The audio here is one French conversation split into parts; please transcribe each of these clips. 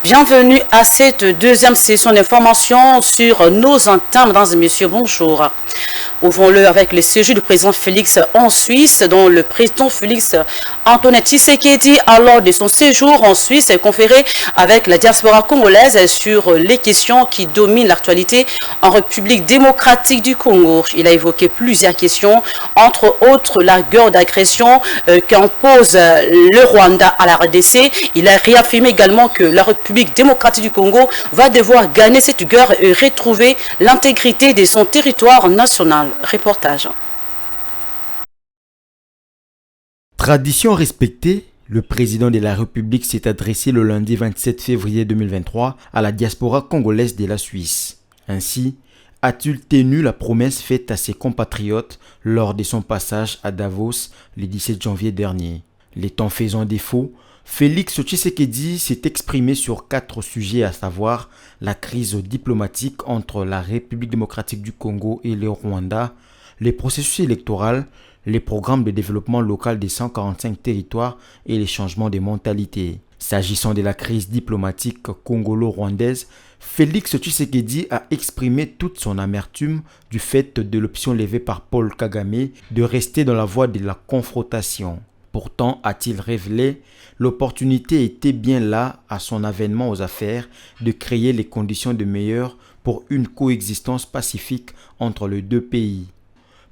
Bienvenue à cette deuxième session d'information sur nos antennes, mesdames et messieurs, bonjour. Ouvrons-le avec le séjour du président Félix en Suisse, dont le président Félix Antoine Tshisekedi, lors de son séjour en Suisse, est conféré avec la diaspora congolaise sur les questions qui dominent l'actualité en République démocratique du Congo. Il a évoqué plusieurs questions, entre autres la guerre d'agression qu'impose le Rwanda à la RDC. Il a réaffirmé également que la République démocratique du Congo va devoir gagner cette guerre et retrouver l'intégrité de son territoire national. Reportage. Tradition respectée, le président de la République s'est adressé le lundi 27 février 2023 à la diaspora congolaise de la Suisse. Ainsi, a-t-il tenu la promesse faite à ses compatriotes lors de son passage à Davos le 17 janvier dernier. Les temps faisant défaut, Félix Tshisekedi s'est exprimé sur 4 sujets, à savoir la crise diplomatique entre la République démocratique du Congo et le Rwanda, les processus électoraux, les programmes de développement local des 145 territoires et les changements de mentalité. S'agissant de la crise diplomatique congolo-rwandaise, Félix Tshisekedi a exprimé toute son amertume du fait de l'option levée par Paul Kagame de rester dans la voie de la confrontation. Pourtant, a-t-il révélé, l'opportunité était bien là, à son avènement aux affaires, de créer les conditions de meilleure pour une coexistence pacifique entre les deux pays.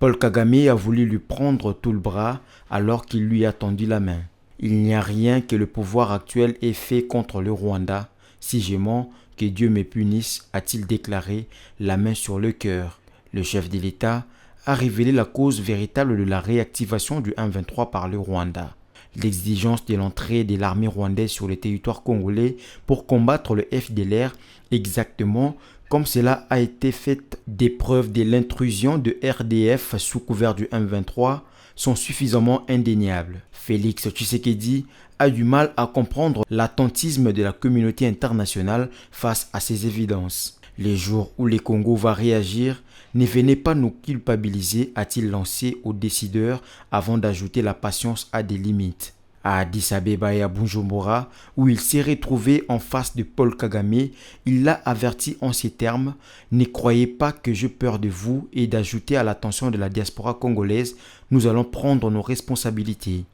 Paul Kagame a voulu lui prendre tout le bras alors qu'il lui a tendu la main. Il n'y a rien que le pouvoir actuel ait fait contre le Rwanda. Si je mens, que Dieu me punisse, a-t-il déclaré, la main sur le cœur. Le chef de l'État a révélé la cause véritable de la réactivation du 1-23 par le Rwanda. L'exigence de l'entrée de l'armée rwandaise sur le territoire congolais pour combattre le FDLR, exactement comme cela a été fait des preuves de l'intrusion de RDF sous couvert du 1-23, sont suffisamment indéniables. Félix Tshisekedi a du mal à comprendre l'attentisme de la communauté internationale face à ces évidences. Les jours où le Congo va réagir, ne venez pas nous culpabiliser, a-t-il lancé aux décideurs avant d'ajouter la patience à des limites. À Addis Abeba et à Bujumbura, où il s'est retrouvé en face de Paul Kagame, il l'a averti en ces termes « Ne croyez pas que j'ai peur de vous » et d'ajouter à l'attention de la diaspora congolaise « Nous allons prendre nos responsabilités ».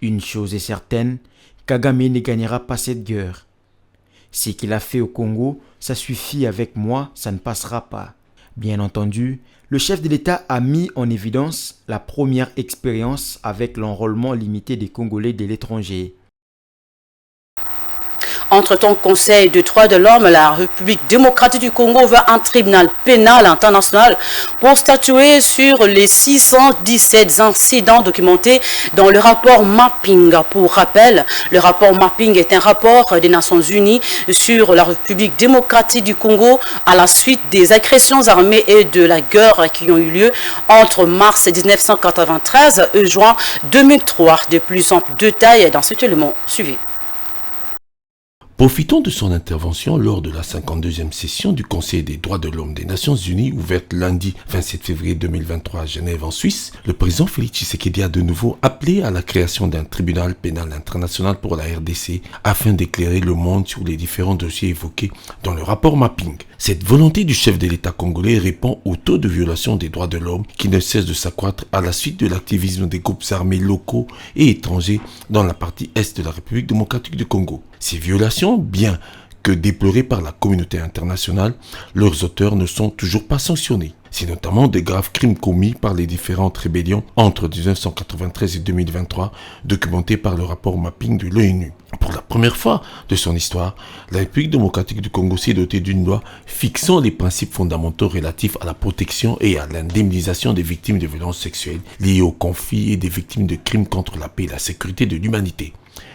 Une chose est certaine, Kagame ne gagnera pas cette guerre. Ce qu'il a fait au Congo, ça suffit avec moi, ça ne passera pas. Bien entendu, le chef de l'État a mis en évidence la première expérience avec l'enrôlement limité des Congolais de l'étranger. Entre-temps, Conseil des droits de l'homme, la République démocratique du Congo veut un tribunal pénal international pour statuer sur les 617 incidents documentés dans le rapport Mapping. Pour rappel, le rapport Mapping est un rapport des Nations Unies sur la République démocratique du Congo à la suite des agressions armées et de la guerre qui ont eu lieu entre mars 1993 et juin 2003. De plus amples détails dans cet élément suivi. Profitant de son intervention lors de la 52e session du Conseil des droits de l'homme des Nations Unies, ouverte lundi 27 février 2023 à Genève en Suisse, le président Félix Tshisekedi a de nouveau appelé à la création d'un tribunal pénal international pour la RDC afin d'éclairer le monde sur les différents dossiers évoqués dans le rapport Mapping. Cette volonté du chef de l'État congolais répond au taux de violation des droits de l'homme qui ne cesse de s'accroître à la suite de l'activisme des groupes armés locaux et étrangers dans la partie est de la République démocratique du Congo. Ces violations, bien que déplorées par la communauté internationale, leurs auteurs ne sont toujours pas sanctionnés. C'est notamment des graves crimes commis par les différentes rébellions entre 1993 et 2023, documentés par le rapport Mapping de l'ONU. Pour la première fois de son histoire, la République démocratique du Congo s'est dotée d'une loi fixant les principes fondamentaux relatifs à la protection et à l'indemnisation des victimes de violences sexuelles liées au conflit et des victimes de crimes contre la paix et la sécurité de l'humanité.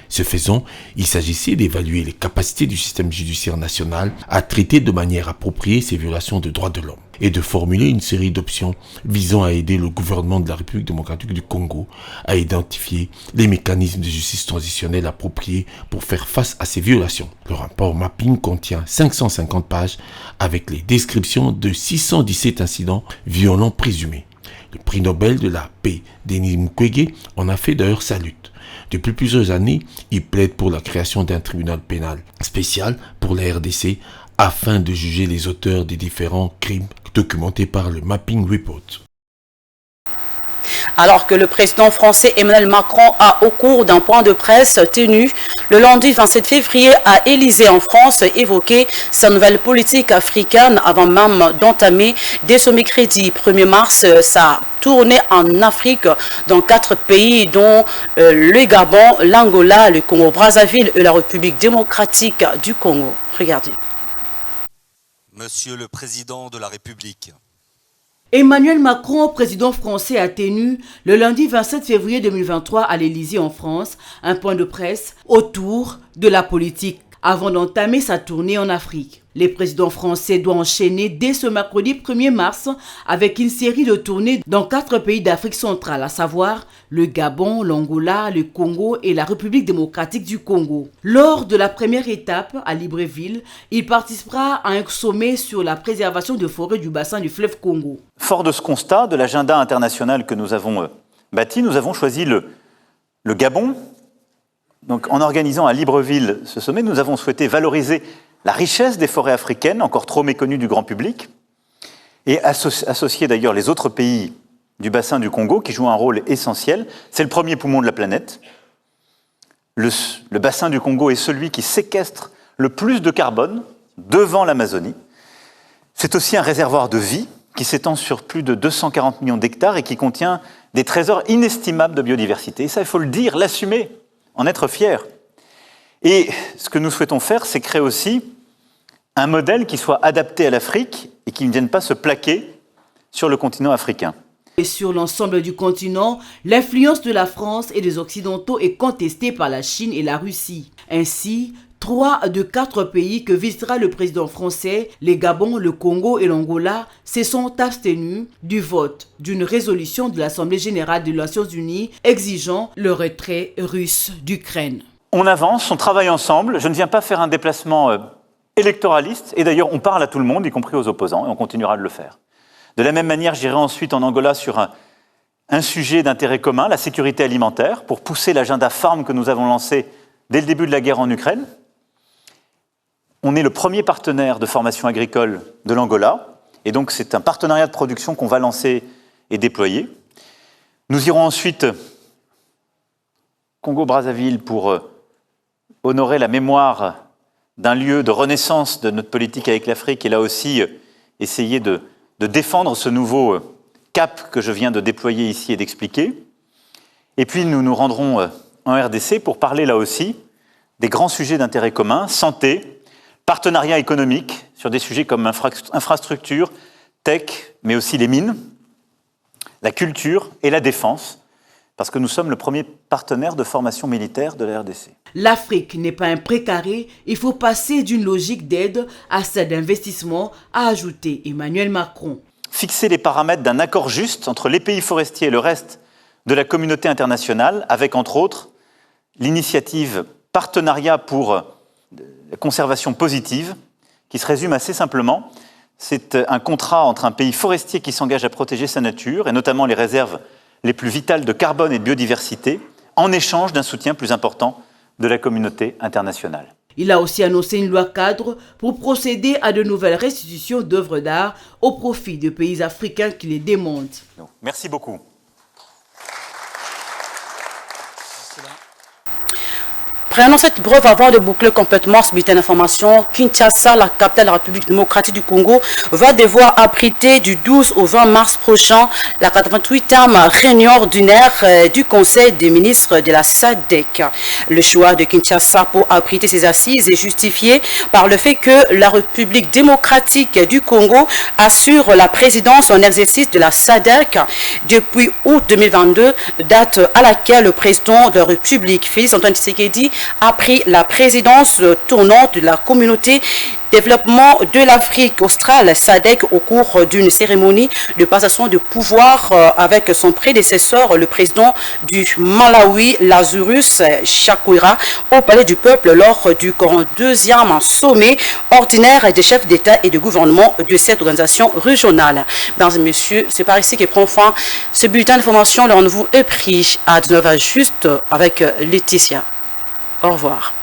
Ce faisant, il s'agissait d'évaluer les capacités du système judiciaire national à traiter de manière appropriée ces violations de droits de l'homme et de formuler une série d'options visant à aider le gouvernement de la République démocratique du Congo à identifier les mécanismes de justice transitionnelle appropriés pour faire face à ces violations. Le rapport Mapping contient 550 pages avec les descriptions de 617 incidents violents présumés. Le prix Nobel de la paix, Denis Mukwege, en a fait d'ailleurs sa lutte. Depuis plusieurs années, il plaide pour la création d'un tribunal pénal spécial pour la RDC afin de juger les auteurs des différents crimes documentés par le Mapping Report. Alors que le président français Emmanuel Macron a, au cours d'un point de presse tenu le lundi 27 février à Élysée en France, évoqué sa nouvelle politique africaine avant même d'entamer dès ce mercredi 1er mars sa tournée en Afrique dans 4 pays dont le Gabon, l'Angola, le Congo-Brazzaville et la République démocratique du Congo. Regardez. Monsieur le Président de la République. Emmanuel Macron, président français, a tenu le lundi 27 février 2023 à l'Élysée en France un point de presse autour de la politique avant d'entamer sa tournée en Afrique. Le président français doit enchaîner dès ce mercredi 1er mars avec une série de tournées dans 4 pays d'Afrique centrale, à savoir le Gabon, l'Angola, le Congo et la République démocratique du Congo. Lors de la première étape à Libreville, il participera à un sommet sur la préservation de forêts du bassin du fleuve Congo. Fort de ce constat, de l'agenda international que nous avons bâti, nous avons choisi le Gabon. Donc, en organisant à Libreville ce sommet, nous avons souhaité valoriser la richesse des forêts africaines, encore trop méconnues du grand public, et associer d'ailleurs les autres pays du bassin du Congo qui jouent un rôle essentiel. C'est le premier poumon de la planète. Le bassin du Congo est celui qui séquestre le plus de carbone devant l'Amazonie. C'est aussi un réservoir de vie qui s'étend sur plus de 240 millions d'hectares et qui contient des trésors inestimables de biodiversité. Et ça, il faut le dire, l'assumer, en être fier. Et ce que nous souhaitons faire, c'est créer aussi un modèle qui soit adapté à l'Afrique et qui ne vienne pas se plaquer sur le continent africain. Et sur l'ensemble du continent, l'influence de la France et des Occidentaux est contestée par la Chine et la Russie. Ainsi, 3 de 4 pays que visitera le président français, les Gabon, le Congo et l'Angola, se sont abstenus du vote d'une résolution de l'Assemblée générale des Nations unies exigeant le retrait russe d'Ukraine. On avance, on travaille ensemble. Je ne viens pas faire un déplacement électoraliste. Et d'ailleurs, on parle à tout le monde, y compris aux opposants, et on continuera de le faire. De la même manière, j'irai ensuite en Angola sur un sujet d'intérêt commun, la sécurité alimentaire, pour pousser l'agenda Farm que nous avons lancé dès le début de la guerre en Ukraine. On est le premier partenaire de formation agricole de l'Angola. Et donc, c'est un partenariat de production qu'on va lancer et déployer. Nous irons ensuite Congo-Brazzaville pour honorer la mémoire d'un lieu de renaissance de notre politique avec l'Afrique et là aussi essayer de défendre ce nouveau cap que je viens de déployer ici et d'expliquer. Et puis nous nous rendrons en RDC pour parler là aussi des grands sujets d'intérêt commun, santé, partenariat économique sur des sujets comme infrastructure, tech, mais aussi les mines, la culture et la défense, parce que nous sommes le premier partenaire de formation militaire de la RDC. L'Afrique n'est pas un précaré, il faut passer d'une logique d'aide à celle d'investissement, a ajouté Emmanuel Macron. Fixer les paramètres d'un accord juste entre les pays forestiers et le reste de la communauté internationale, avec entre autres l'initiative Partenariat pour la conservation positive, qui se résume assez simplement. C'est un contrat entre un pays forestier qui s'engage à protéger sa nature, et notamment les réserves les plus vitales de carbone et de biodiversité, en échange d'un soutien plus important de la communauté internationale. Il a aussi annoncé une loi cadre pour procéder à de nouvelles restitutions d'œuvres d'art au profit de pays africains qui les demandent. Merci beaucoup. Prenons cette brève avant de boucler complètement ce bulletin d'information. Kinshasa, la capitale de la République démocratique du Congo, va devoir abriter du 12 au 20 mars prochain la 88e réunion ordinaire du Conseil des ministres de la SADC. Le choix de Kinshasa pour abriter ces assises est justifié par le fait que la République démocratique du Congo assure la présidence en exercice de la SADC depuis août 2022, date à laquelle le président de la République, Félix Antoine Tshisekedi, a pris la présidence tournante de la communauté développement de l'Afrique australe, SADC, au cours d'une cérémonie de passation de pouvoir avec son prédécesseur, le président du Malawi, Lazarus Chakwera, au Palais du Peuple lors du 42e sommet ordinaire des chefs d'État et de gouvernement de cette organisation régionale. Mesdames et messieurs, c'est par ici que prend fin ce bulletin d'information. Le rendez-vous est pris à 19h juste avec Laetitia. Au revoir.